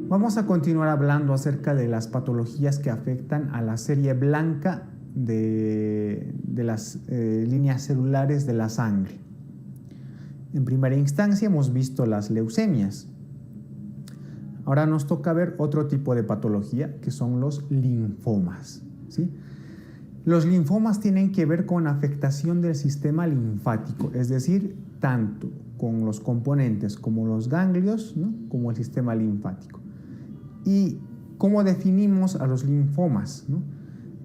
Vamos a continuar hablando acerca de las patologías que afectan a la serie blanca de las líneas celulares de la sangre. En primera instancia hemos visto las leucemias. Ahora nos toca ver otro tipo de patología, que son los linfomas, ¿sí? Los linfomas tienen que ver con afectación del sistema linfático, es decir, tanto con los componentes como los ganglios, ¿no?, como el sistema linfático. ¿Y cómo definimos a los linfomas, ¿no?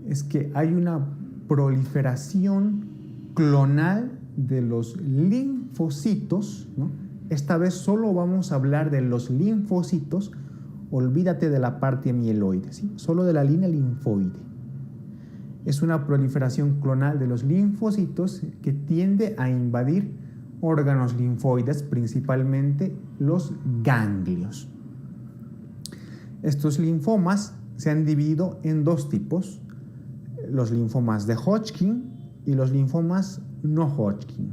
Es que hay una proliferación clonal de los linfocitos, ¿no? Esta vez solo vamos a hablar de los linfocitos, olvídate de la parte mieloide, ¿sí? Solo de la línea linfoide. Es una proliferación clonal de los linfocitos que tiende a invadir órganos linfoides, principalmente los ganglios. Estos linfomas se han dividido en dos tipos: los linfomas de Hodgkin y los linfomas no Hodgkin.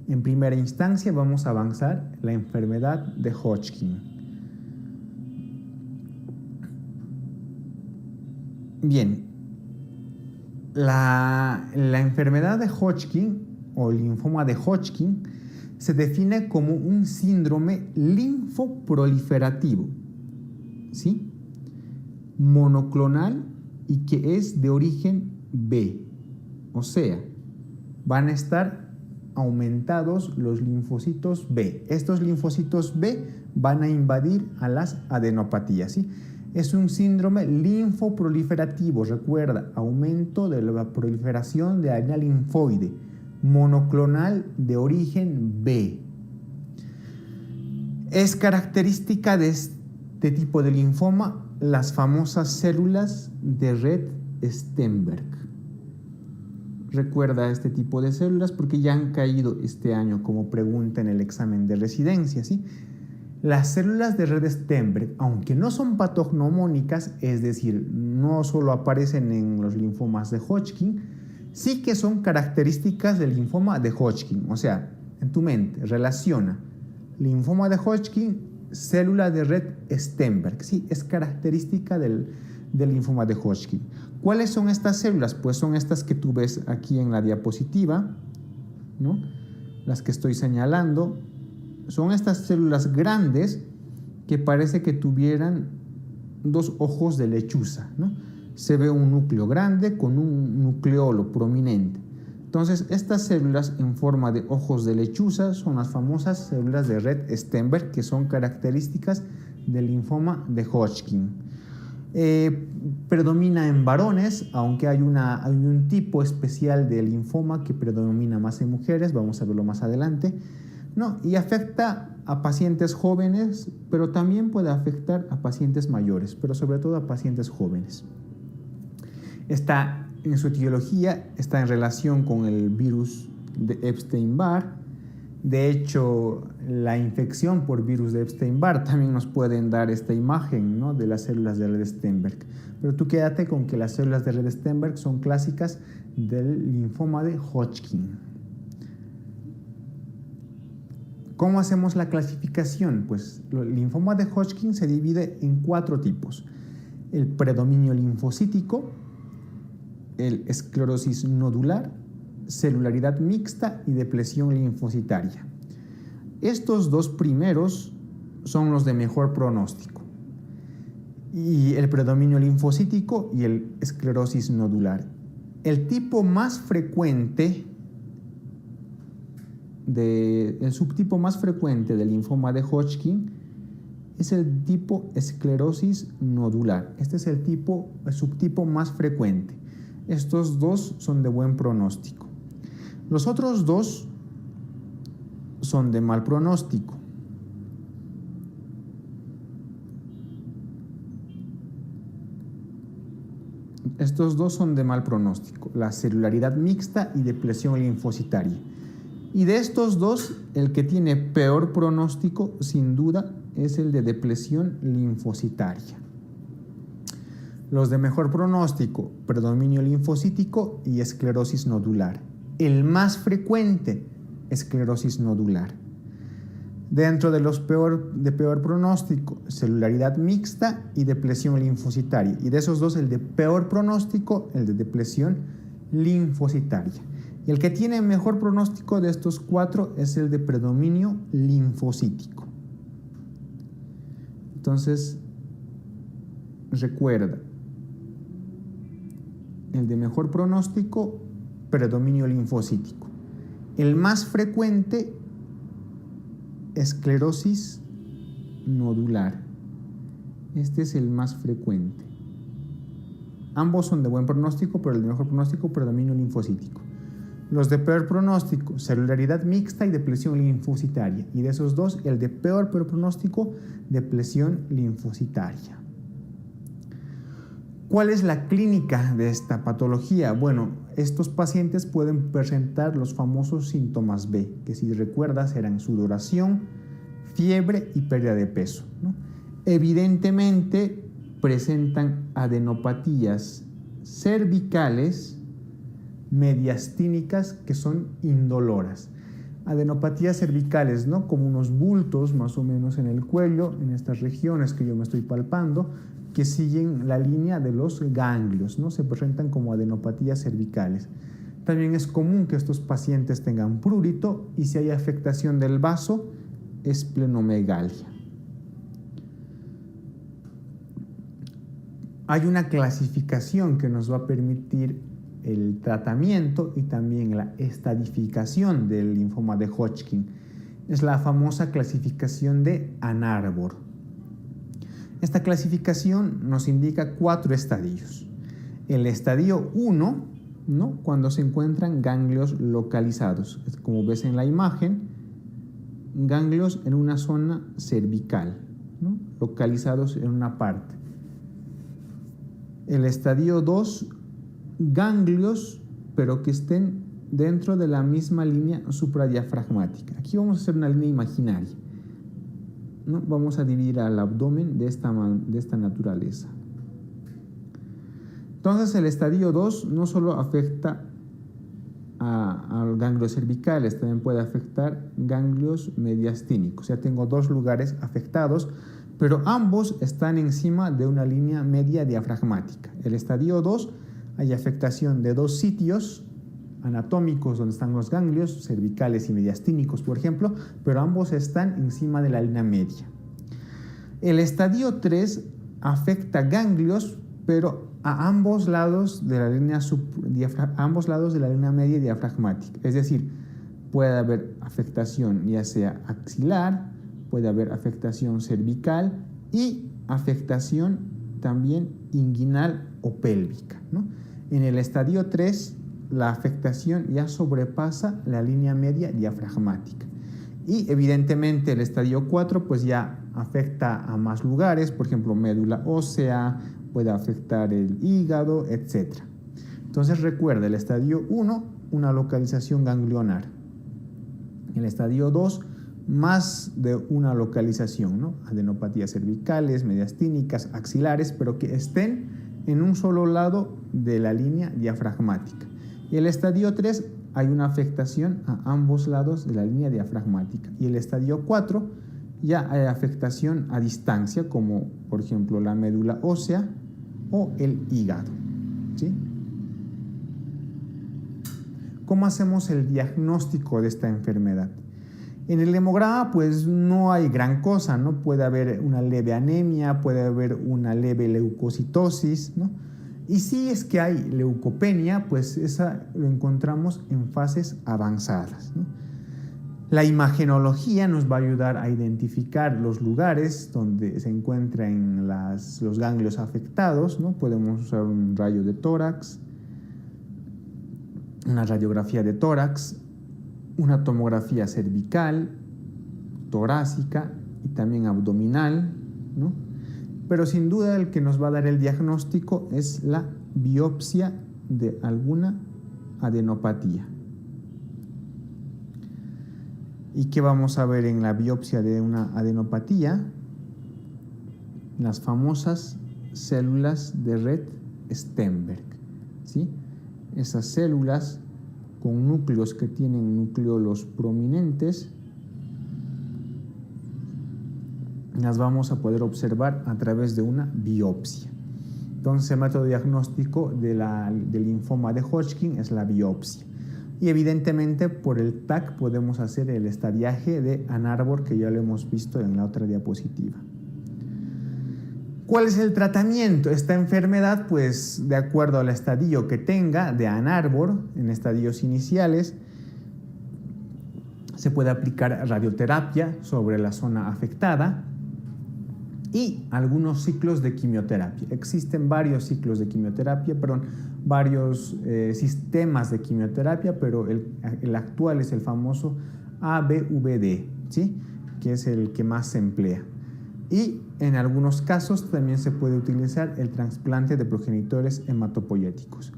En primera instancia vamos a avanzar la enfermedad de Hodgkin. Bien, la enfermedad de Hodgkin o linfoma de Hodgkin se define como un síndrome linfoproliferativo, ¿sí?, monoclonal y que es de origen B, o sea, van a estar aumentados los linfocitos B. Estos linfocitos B van a invadir a las adenopatías, ¿sí? Es un síndrome linfoproliferativo, recuerda, aumento de la proliferación de la línea linfoide, monoclonal de origen B. Es característica de este tipo de linfoma las famosas células de Rett-Steinberg. Recuerda este tipo de células porque ya han caído este año como pregunta en el examen de residencia, ¿sí? Las células de Rett-Steinberg, aunque no son patognomónicas, es decir, no solo aparecen en los linfomas de Hodgkin, sí que son características del linfoma de Hodgkin. O sea, en tu mente relaciona linfoma de Hodgkin, célula de Rett-Steinberg, sí, es característica del linfoma de Hodgkin. ¿Cuáles son estas células? Pues son estas que tú ves aquí en la diapositiva, ¿no?, las que estoy señalando. Son estas células grandes que parece que tuvieran dos ojos de lechuza, ¿no? Se ve un núcleo grande con un nucleolo prominente. Entonces, estas células en forma de ojos de lechuza son las famosas células de Rett-Steinberg, que son características del linfoma de Hodgkin. Predomina en varones, aunque hay un tipo especial de linfoma que predomina más en mujeres, vamos a verlo más adelante, ¿no? Y afecta a pacientes jóvenes, pero también puede afectar a pacientes mayores, pero sobre todo a pacientes jóvenes. En su etiología está en relación con el virus de Epstein-Barr. De hecho, la infección por virus de Epstein-Barr también nos pueden dar esta imagen, ¿no?, de las células de Rett-Steinberg. Pero tú quédate con que las células de Rett-Steinberg son clásicas del linfoma de Hodgkin. ¿Cómo hacemos la clasificación? Pues el linfoma de Hodgkin se divide en 4 tipos: el predominio linfocítico, el esclerosis nodular, celularidad mixta y depresión linfocitaria. Estos dos primeros son los de mejor pronóstico, y el predominio linfocítico y el esclerosis nodular. El tipo más frecuente el subtipo más frecuente del linfoma de Hodgkin es el tipo esclerosis nodular. Este es el subtipo más frecuente. Estos dos son de buen pronóstico. Los otros dos son de mal pronóstico. Estos dos son de mal pronóstico: la celularidad mixta y depresión linfocitaria. Y de estos dos, el que tiene peor pronóstico, sin duda, es el de depresión linfocitaria. Los de mejor pronóstico: predominio linfocítico y esclerosis nodular. El más frecuente, esclerosis nodular. Dentro de los de peor pronóstico, celularidad mixta y depresión linfocitaria. Y de esos dos, el de peor pronóstico, el de depresión linfocitaria. Y el que tiene mejor pronóstico de estos cuatro es el de predominio linfocítico. Entonces, recuerda, el de mejor pronóstico, predominio linfocítico. El más frecuente, esclerosis nodular. Este es el más frecuente. Ambos son de buen pronóstico, pero el de mejor pronóstico, predominio linfocítico. Los de peor pronóstico, celularidad mixta y depresión linfocitaria. Y de esos dos, el de peor pronóstico, depresión linfocitaria. ¿Cuál es la clínica de esta patología? Bueno, estos pacientes pueden presentar los famosos síntomas B, que si recuerdas eran sudoración, fiebre y pérdida de peso, ¿no? Evidentemente presentan adenopatías cervicales mediastínicas que son indoloras. Adenopatías cervicales, ¿no? Como unos bultos más o menos en el cuello, en estas regiones que yo me estoy palpando, que siguen la línea de los ganglios, ¿no? Se presentan como adenopatías cervicales. También es común que estos pacientes tengan prurito y si hay afectación del vaso, esplenomegalia. Hay una clasificación que nos va a permitir el tratamiento y también la estadificación del linfoma de Hodgkin. Es la famosa clasificación de Ann Arbor. Esta clasificación nos indica 4 estadios. El estadio 1, ¿no? Cuando se encuentran ganglios localizados, como ves en la imagen, ganglios en una zona cervical, ¿no? Localizados en una parte. El estadio 2, ganglios, pero que estén dentro de la misma línea supradiafragmática. Aquí vamos a hacer una línea imaginaria, ¿no? Vamos a dividir al abdomen de esta naturaleza. Entonces el estadio 2 no solo afecta a ganglios cervicales, también puede afectar ganglios mediastínicos. Ya tengo 2 lugares afectados, pero ambos están encima de una línea media diafragmática. El estadio 2 hay afectación de 2 sitios anatómicos donde están los ganglios cervicales y mediastínicos, por ejemplo, pero ambos están encima de la línea media. El estadio 3 afecta ganglios, pero a ambos lados de la línea media diafragmática. Es decir, puede haber afectación ya sea axilar, puede haber afectación cervical y afectación también inguinal o pélvica, ¿no? En el estadio 3, la afectación ya sobrepasa la línea media diafragmática. Y evidentemente el estadio 4 pues ya afecta a más lugares, por ejemplo médula ósea, puede afectar el hígado, etc. Entonces recuerda, el estadio 1, una localización ganglionar. El estadio 2, más de una localización, ¿no? Adenopatías cervicales, mediastínicas, axilares, pero que estén en un solo lado de la línea diafragmática. Y el estadio 3 hay una afectación a ambos lados de la línea diafragmática. Y el estadio 4 ya hay afectación a distancia, como por ejemplo la médula ósea o el hígado, ¿sí? ¿Cómo hacemos el diagnóstico de esta enfermedad? En el hemograma pues no hay gran cosa, ¿no? Puede haber una leve anemia, puede haber una leve leucocitosis, ¿no? Y si es que hay leucopenia, pues esa lo encontramos en fases avanzadas, ¿no? La imagenología nos va a ayudar a identificar los lugares donde se encuentran los ganglios afectados, ¿no? Podemos usar un rayo de tórax, una radiografía de tórax, una tomografía cervical, torácica y también abdominal, ¿no? Pero sin duda el que nos va a dar el diagnóstico es la biopsia de alguna adenopatía. ¿Y qué vamos a ver en la biopsia de una adenopatía? Las famosas células de red Stenberg, ¿sí? Esas células con núcleos que tienen nucleolos prominentes las vamos a poder observar a través de una biopsia. Entonces, el método diagnóstico del linfoma de Hodgkin es la biopsia. Y evidentemente por el TAC podemos hacer el estadiaje de Ann Arbor, que ya lo hemos visto en la otra diapositiva. ¿Cuál es el tratamiento? Esta enfermedad, pues de acuerdo al estadio que tenga de Ann Arbor, en estadios iniciales, se puede aplicar radioterapia sobre la zona afectada y algunos ciclos de quimioterapia. Existen varios ciclos de quimioterapia, varios sistemas de quimioterapia, pero el actual es el famoso ABVD, ¿sí? Que es el que más se emplea. Y en algunos casos también se puede utilizar el trasplante de progenitores hematopoyéticos.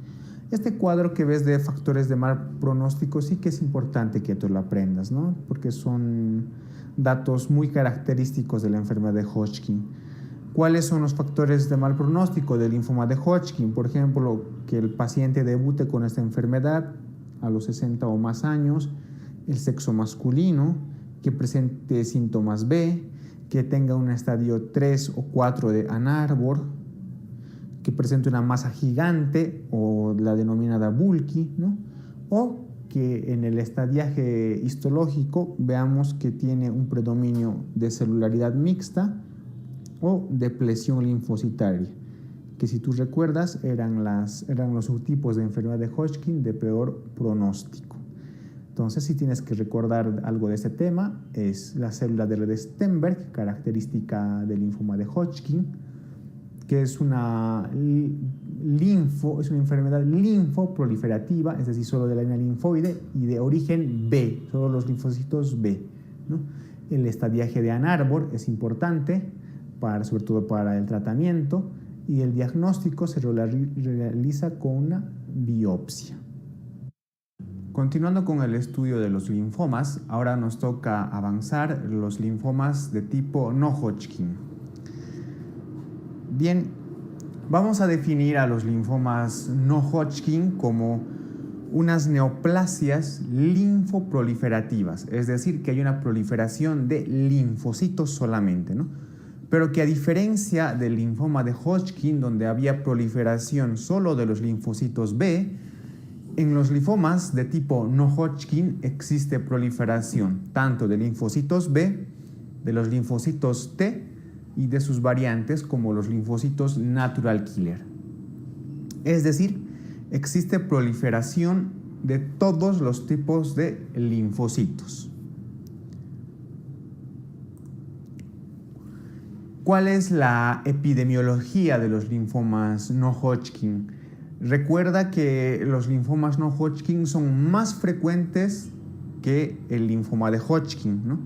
Este cuadro que ves de factores de mal pronóstico sí que es importante que tú lo aprendas, ¿no? Porque son datos muy característicos de la enfermedad de Hodgkin. ¿Cuáles son los factores de mal pronóstico del linfoma de Hodgkin? Por ejemplo, que el paciente debute con esta enfermedad a los 60 o más años, el sexo masculino, que presente síntomas B, que tenga un estadio 3 o 4 de Ann Arbor, que presente una masa gigante o la denominada bulky, ¿no? O que en el estadiaje histológico veamos que tiene un predominio de celularidad mixta o depresión linfocitaria, que si tú recuerdas eran los subtipos de enfermedad de Hodgkin de peor pronóstico. Entonces, si tienes que recordar algo de este tema, es la célula de Stenberg, característica del linfoma de Hodgkin, que es una enfermedad linfoproliferativa, es decir, solo de la línea linfoide y de origen B, solo los linfocitos B, ¿no? El estadiaje de Ann Arbor es importante, sobre todo para el tratamiento, y el diagnóstico se realiza con una biopsia. Continuando con el estudio de los linfomas, ahora nos toca avanzar los linfomas de tipo no Hodgkin. Bien, vamos a definir a los linfomas no Hodgkin como unas neoplasias linfoproliferativas, es decir, que hay una proliferación de linfocitos solamente, ¿no? Pero que a diferencia del linfoma de Hodgkin, donde había proliferación solo de los linfocitos B, en los linfomas de tipo no Hodgkin existe proliferación tanto de linfocitos B, de los linfocitos T y de sus variantes como los linfocitos natural killer. Es decir, existe proliferación de todos los tipos de linfocitos. ¿Cuál es la epidemiología de los linfomas no Hodgkin? Recuerda que los linfomas no Hodgkin son más frecuentes que el linfoma de Hodgkin, ¿no?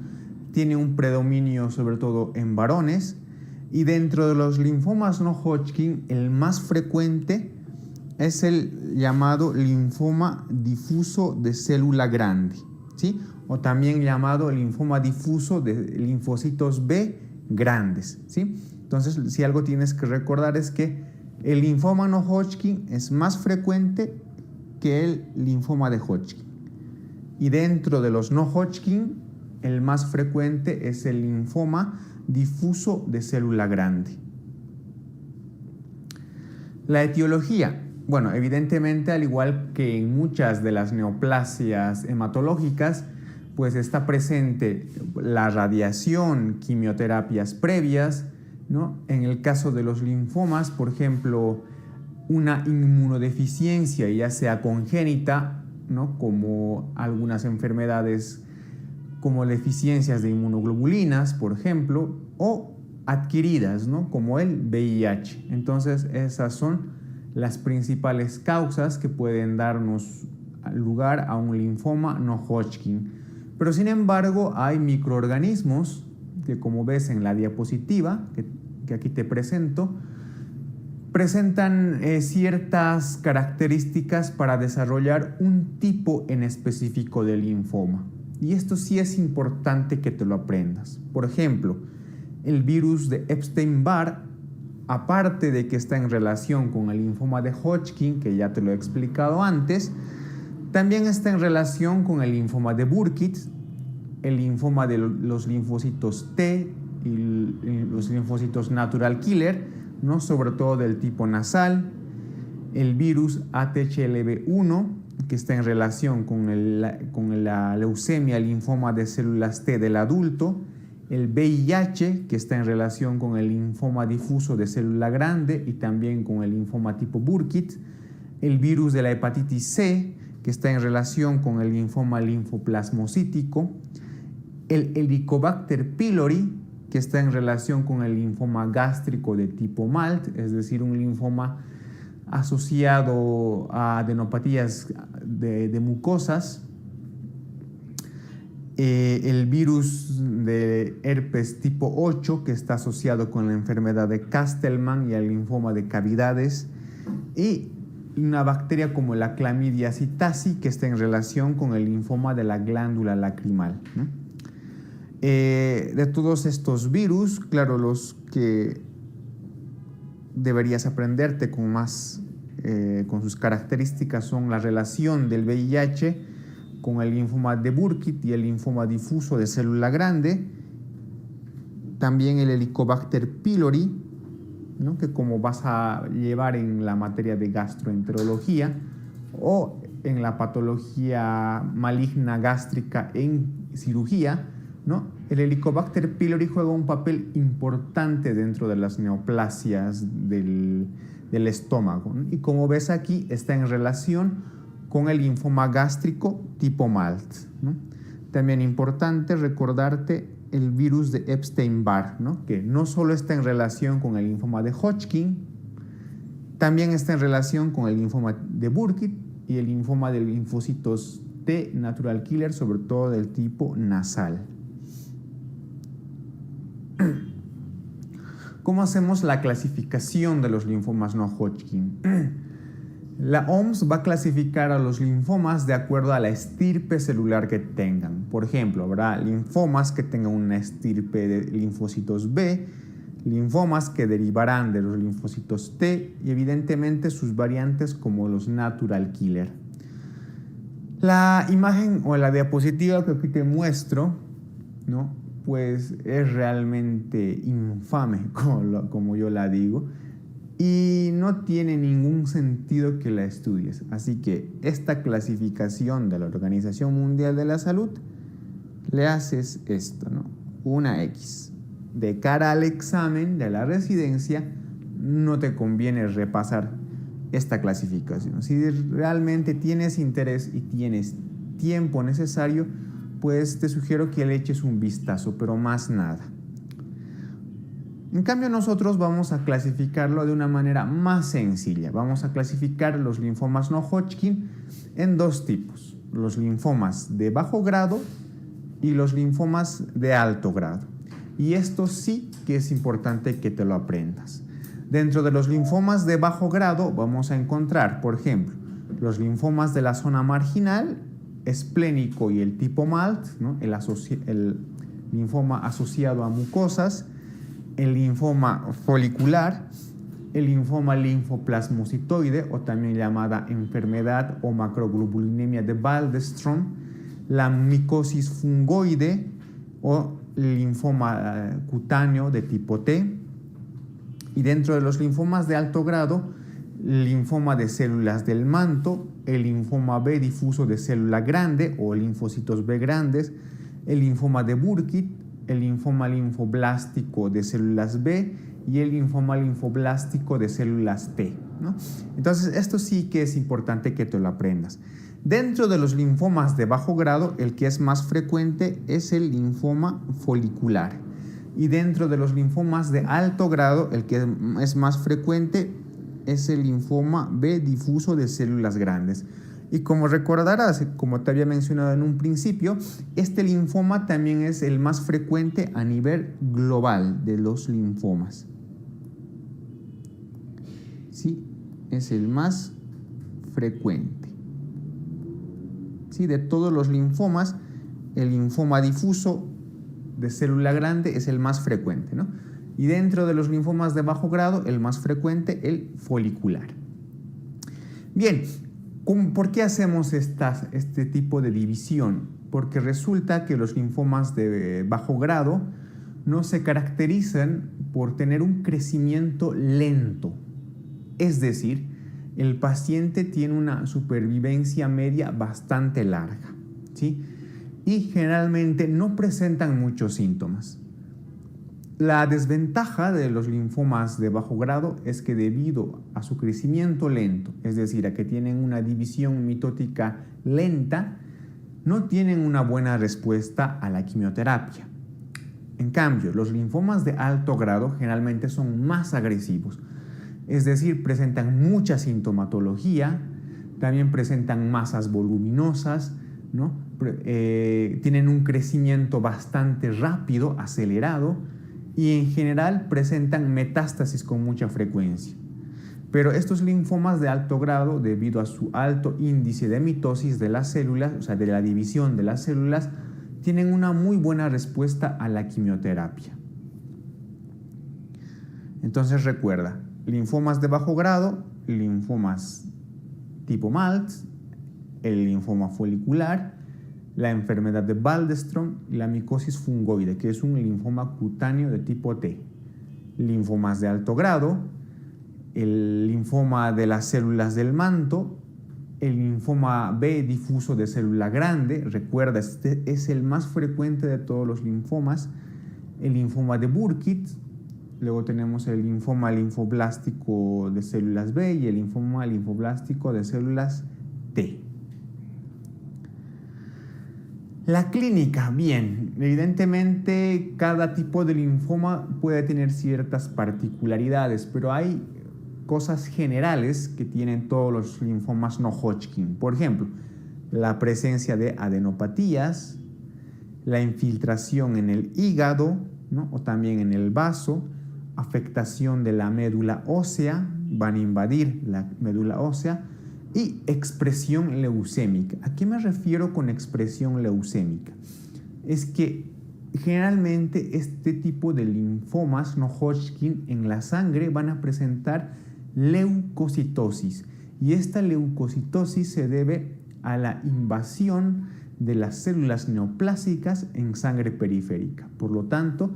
Tiene un predominio sobre todo en varones, y dentro de los linfomas no Hodgkin el más frecuente es el llamado linfoma difuso de célula grande, ¿sí? O también llamado linfoma difuso de linfocitos B grandes, ¿sí? Entonces, si algo tienes que recordar es que el linfoma no Hodgkin es más frecuente que el linfoma de Hodgkin. Y dentro de los no Hodgkin, el más frecuente es el linfoma difuso de célula grande. La etiología. Bueno, evidentemente, al igual que en muchas de las neoplasias hematológicas, pues está presente la radiación, quimioterapias previas, ¿no? En el caso de los linfomas, por ejemplo, una inmunodeficiencia, ya sea congénita, ¿no? Como algunas enfermedades como deficiencias de inmunoglobulinas, por ejemplo, o adquiridas, ¿no? Como el VIH. Entonces, esas son las principales causas que pueden darnos lugar a un linfoma no Hodgkin. Pero sin embargo, hay microorganismos que, como ves en la diapositiva que aquí te presento, presentan ciertas características para desarrollar un tipo en específico de linfoma. Y esto sí es importante que te lo aprendas. Por ejemplo, el virus de Epstein-Barr, aparte de que está en relación con el linfoma de Hodgkin, que ya te lo he explicado antes, también está en relación con el linfoma de Burkitt, el linfoma de los linfocitos T y los linfocitos natural killer, ¿no? Sobre todo del tipo nasal, el virus ATHLB1, que está en relación con la leucemia, linfoma de células T del adulto, el VIH, que está en relación con el linfoma difuso de célula grande y también con el linfoma tipo Burkitt, el virus de la hepatitis C, que está en relación con el linfoma linfoplasmocítico, el Helicobacter pylori, que está en relación con el linfoma gástrico de tipo MALT, es decir, un linfoma asociado a adenopatías de mucosas, el virus de herpes tipo 8, que está asociado con la enfermedad de Castleman y el linfoma de cavidades, y una bacteria como la Chlamydia psittaci, que está en relación con el linfoma de la glándula lacrimal, ¿no? De todos estos virus, claro, los que deberías aprenderte con sus características son la relación del VIH con el linfoma de Burkitt y el linfoma difuso de célula grande, también el Helicobacter pylori, ¿no? Que como vas a llevar en la materia de gastroenterología o en la patología maligna gástrica en cirugía, ¿no? El Helicobacter pylori juega un papel importante dentro de las neoplasias del estómago, ¿no? Y como ves aquí, está en relación con el linfoma gástrico tipo MALT, ¿no? También importante recordarte el virus de Epstein-Barr, ¿no? Que no solo está en relación con el linfoma de Hodgkin, también está en relación con el linfoma de Burkitt y el linfoma de linfocitos T natural killer, sobre todo del tipo nasal. ¿Cómo hacemos la clasificación de los linfomas no Hodgkin? La OMS va a clasificar a los linfomas de acuerdo a la estirpe celular que tengan. Por ejemplo, habrá linfomas que tengan una estirpe de linfocitos B, linfomas que derivarán de los linfocitos T y evidentemente sus variantes como los natural killer. La imagen o la diapositiva que aquí te muestro, ¿no? Pues es realmente infame, como yo la digo, y no tiene ningún sentido que la estudies. Así que esta clasificación de la Organización Mundial de la Salud, le haces esto, ¿no? Una X. De cara al examen de la residencia, no te conviene repasar esta clasificación. Si realmente tienes interés y tienes tiempo necesario, pues te sugiero que le eches un vistazo, pero más nada. En cambio, nosotros vamos a clasificarlo de una manera más sencilla. Vamos a clasificar los linfomas no Hodgkin en dos tipos: los linfomas de bajo grado y los linfomas de alto grado. Y esto sí que es importante que te lo aprendas. Dentro de los linfomas de bajo grado vamos a encontrar, por ejemplo, los linfomas de la zona marginal, esplénico y el tipo MALT, ¿no? El linfoma asociado a mucosas, el linfoma folicular, el linfoma linfoplasmocitoide o también llamada enfermedad o macroglobulinemia de Waldenström, la micosis fungoide o linfoma cutáneo de tipo T, y dentro de los linfomas de alto grado, el linfoma de células del manto, el linfoma B difuso de célula grande o linfocitos B grandes, el linfoma de Burkitt, el linfoma linfoblástico de células B y el linfoma linfoblástico de células T, ¿no? Entonces, esto sí que es importante que te lo aprendas. Dentro de los linfomas de bajo grado, el que es más frecuente es el linfoma folicular. Y dentro de los linfomas de alto grado, el que es más frecuente es el linfoma B difuso de células grandes. Y como recordarás, como te había mencionado en un principio, este linfoma también es el más frecuente a nivel global de los linfomas. Sí, es el más frecuente. Sí, de todos los linfomas, el linfoma difuso de célula grande es el más frecuente, ¿no? Y dentro de los linfomas de bajo grado, el más frecuente, el folicular. Bien, ¿por qué hacemos este tipo de división? Porque resulta que los linfomas de bajo grado no se caracterizan por tener un crecimiento lento. Es decir, el paciente tiene una supervivencia media bastante larga, ¿sí? Y generalmente no presentan muchos síntomas. La desventaja de los linfomas de bajo grado es que debido a su crecimiento lento, es decir, a que tienen una división mitótica lenta, no tienen una buena respuesta a la quimioterapia. En cambio, los linfomas de alto grado generalmente son más agresivos, es decir, presentan mucha sintomatología, también presentan masas voluminosas, ¿no? Tienen un crecimiento bastante rápido, acelerado, y en general presentan metástasis con mucha frecuencia. Pero estos linfomas de alto grado, debido a su alto índice de mitosis de las células, o sea, de la división de las células, tienen una muy buena respuesta a la quimioterapia. Entonces recuerda, linfomas de bajo grado, linfomas tipo Maltz, el linfoma folicular, la enfermedad de Waldenström y la micosis fungoide, que es un linfoma cutáneo de tipo T. Linfomas de alto grado, el linfoma de las células del manto, el linfoma B difuso de célula grande, recuerda, este es el más frecuente de todos los linfomas, el linfoma de Burkitt, luego tenemos el linfoma linfoblástico de células B y el linfoma linfoblástico de células T. La clínica, bien, evidentemente cada tipo de linfoma puede tener ciertas particularidades, pero hay cosas generales que tienen todos los linfomas no Hodgkin. Por ejemplo, la presencia de adenopatías, la infiltración en el hígado, ¿no? O también en el vaso, afectación de la médula ósea, van a invadir la médula ósea, y expresión leucémica. ¿A qué me refiero con expresión leucémica? Es que generalmente este tipo de linfomas no Hodgkin en la sangre van a presentar leucocitosis, y esta leucocitosis se debe a la invasión de las células neoplásicas en sangre periférica. Por lo tanto,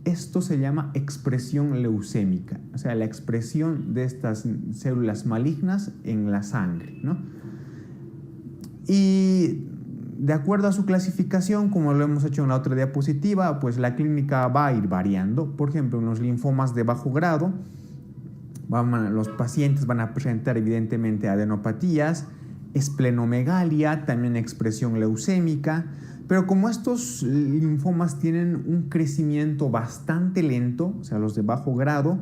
esto se llama expresión leucémica, o sea, la expresión de estas células malignas en la sangre, ¿no? Y de acuerdo a su clasificación, como lo hemos hecho en la otra diapositiva, pues la clínica va a ir variando. Por ejemplo, en los linfomas de bajo grado, los pacientes van a presentar evidentemente adenopatías, esplenomegalia, también expresión leucémica, pero como estos linfomas tienen un crecimiento bastante lento, o sea, los de bajo grado,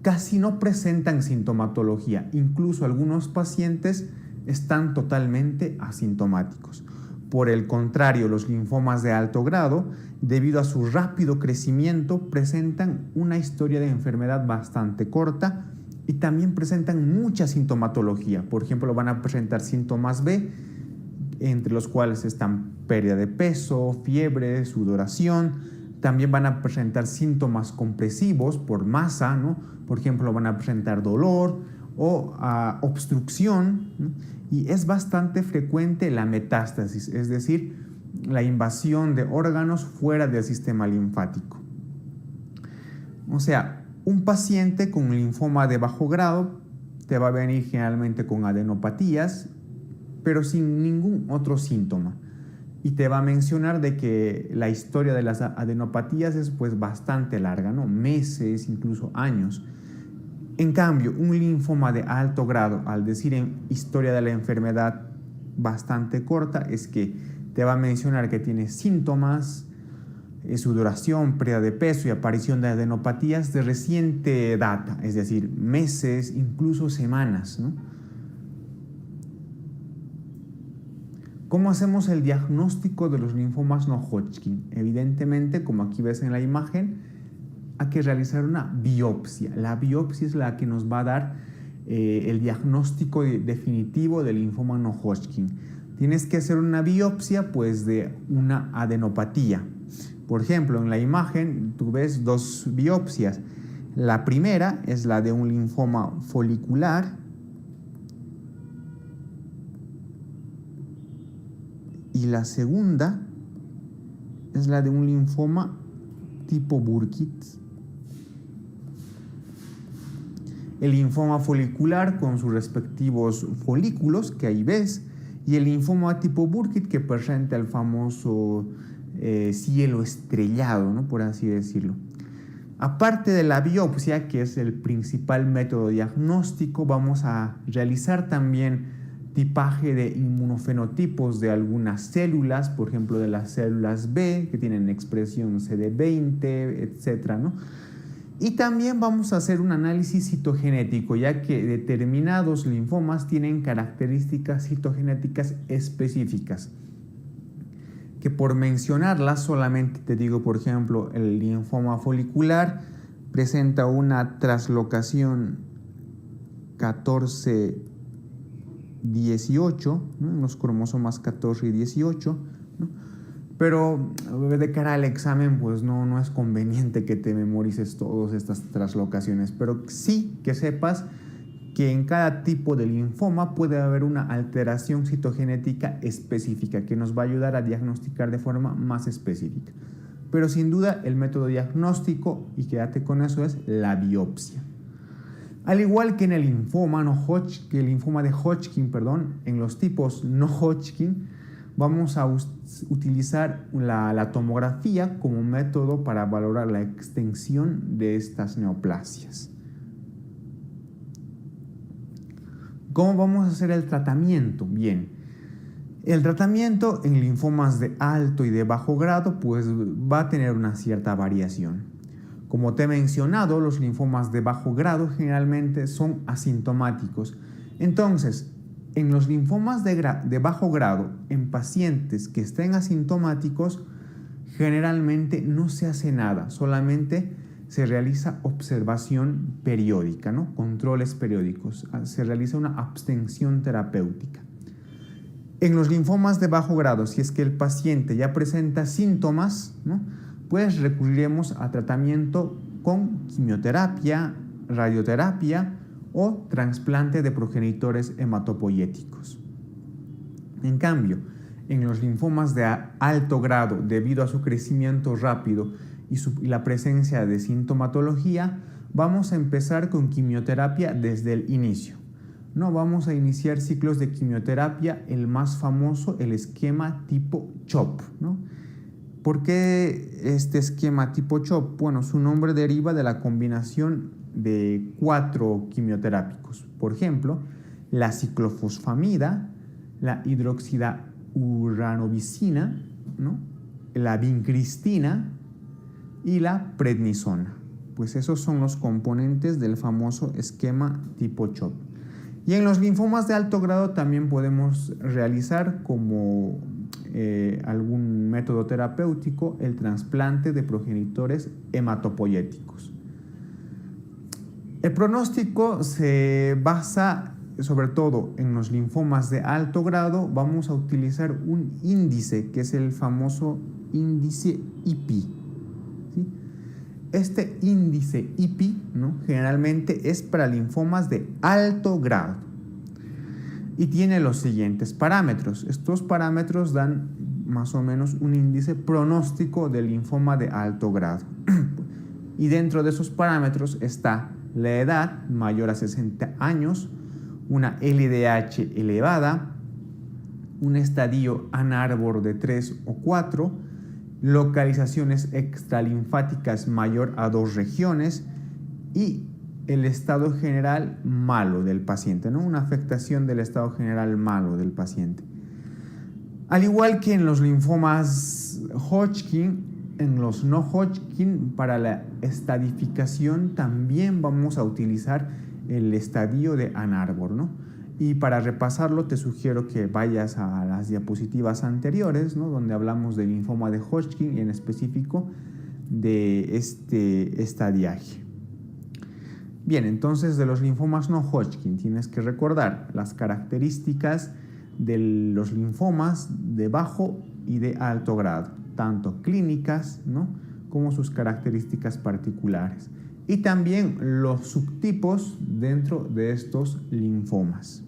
casi no presentan sintomatología. Incluso algunos pacientes están totalmente asintomáticos. Por el contrario, los linfomas de alto grado, debido a su rápido crecimiento, presentan una historia de enfermedad bastante corta y también presentan mucha sintomatología. Por ejemplo, van a presentar síntomas B, entre los cuales están pérdida de peso, fiebre, sudoración. También van a presentar síntomas compresivos por masa, ¿no? Por ejemplo, van a presentar dolor o obstrucción, ¿no? Y es bastante frecuente la metástasis, es decir, la invasión de órganos fuera del sistema linfático. O sea, un paciente con linfoma de bajo grado te va a venir generalmente con adenopatías, pero sin ningún otro síntoma. Y te va a mencionar de que la historia de las adenopatías es pues bastante larga, ¿no? Meses, incluso años. En cambio, un linfoma de alto grado, al decir en historia de la enfermedad bastante corta, es que te va a mencionar que tiene síntomas, sudoración, pérdida de peso y aparición de adenopatías de reciente data, es decir, meses, incluso semanas, ¿no? ¿Cómo hacemos el diagnóstico de los linfomas no Hodgkin? Evidentemente, como aquí ves en la imagen, hay que realizar una biopsia. La biopsia es la que nos va a dar el diagnóstico definitivo del linfoma no Hodgkin. Tienes que hacer una biopsia pues, de una adenopatía. Por ejemplo, en la imagen tú ves dos biopsias. La primera es la de un linfoma folicular y la segunda es la de un linfoma tipo Burkitt, el linfoma folicular con sus respectivos folículos que ahí ves, y el linfoma tipo Burkitt que presenta el famoso cielo estrellado, ¿no? Por así decirlo. Aparte de la biopsia, que es el principal método diagnóstico, vamos a realizar también tipaje de inmunofenotipos de algunas células, por ejemplo de las células B, que tienen expresión CD20, etc., ¿no? Y también vamos a hacer un análisis citogenético, ya que determinados linfomas tienen características citogenéticas específicas. Que por mencionarlas, solamente te digo, por ejemplo, el linfoma folicular presenta una traslocación 14-18, ¿no? En los cromosomas 14 y 18, ¿no? Pero de cara al examen, pues no es conveniente que te memorices todas estas traslocaciones, pero sí que sepas que en cada tipo de linfoma puede haber una alteración citogenética específica que nos va a ayudar a diagnosticar de forma más específica. Pero sin duda el método diagnóstico, y quédate con eso, es la biopsia. Al igual que en el linfoma, el linfoma de Hodgkin, en los tipos no Hodgkin, vamos a utilizar la tomografía como método para valorar la extensión de estas neoplasias. ¿Cómo vamos a hacer el tratamiento? Bien, el tratamiento en linfomas de alto y de bajo grado pues va a tener una cierta variación. Como te he mencionado, los linfomas de bajo grado generalmente son asintomáticos. Entonces, en los linfomas de bajo grado, en pacientes que estén asintomáticos, generalmente no se hace nada, solamente se realiza observación periódica, ¿no? Controles periódicos, se realiza una abstención terapéutica. En los linfomas de bajo grado, si es que el paciente ya presenta síntomas, ¿no? Pues recurriremos a tratamiento con quimioterapia, radioterapia o trasplante de progenitores hematopoyéticos. En cambio, en los linfomas de alto grado, debido a su crecimiento rápido y la presencia de sintomatología, vamos a empezar con quimioterapia desde el inicio. No vamos a iniciar ciclos de quimioterapia, el más famoso, el esquema tipo CHOP, ¿no? ¿Por qué este esquema tipo CHOP? Bueno, su nombre deriva de la combinación de 4 quimioterápicos. Por ejemplo, la ciclofosfamida, la hidroxidauranovicina, ¿no? La vincristina y la prednisona. Pues esos son los componentes del famoso esquema tipo CHOP. Y en los linfomas de alto grado también podemos realizar como algún método terapéutico el trasplante de progenitores hematopoyéticos. El pronóstico se basa sobre todo en los linfomas de alto grado. Vamos a utilizar un índice que es el famoso índice IPI. ¿Sí? Este índice IPI, ¿no? Generalmente es para linfomas de alto grado y tiene los siguientes parámetros. Estos parámetros dan más o menos un índice pronóstico del linfoma de alto grado. Y dentro de esos parámetros está la edad mayor a 60 años, una LDH elevada, un estadio Ann-Arbor de 3 o 4, localizaciones extralinfáticas mayor a 2 regiones y el estado general malo del paciente, ¿no? Una afectación del estado general malo del paciente. Al igual que en los linfomas Hodgkin, en los no Hodgkin, para la estadificación también vamos a utilizar el estadio de Ann-Arbor, ¿no? Y para repasarlo te sugiero que vayas a las diapositivas anteriores, ¿no? Donde hablamos del linfoma de Hodgkin y en específico de este estadiaje. Bien, entonces de los linfomas no Hodgkin tienes que recordar las características de los linfomas de bajo y de alto grado, tanto clínicas, ¿no? como sus características particulares, y también los subtipos dentro de estos linfomas.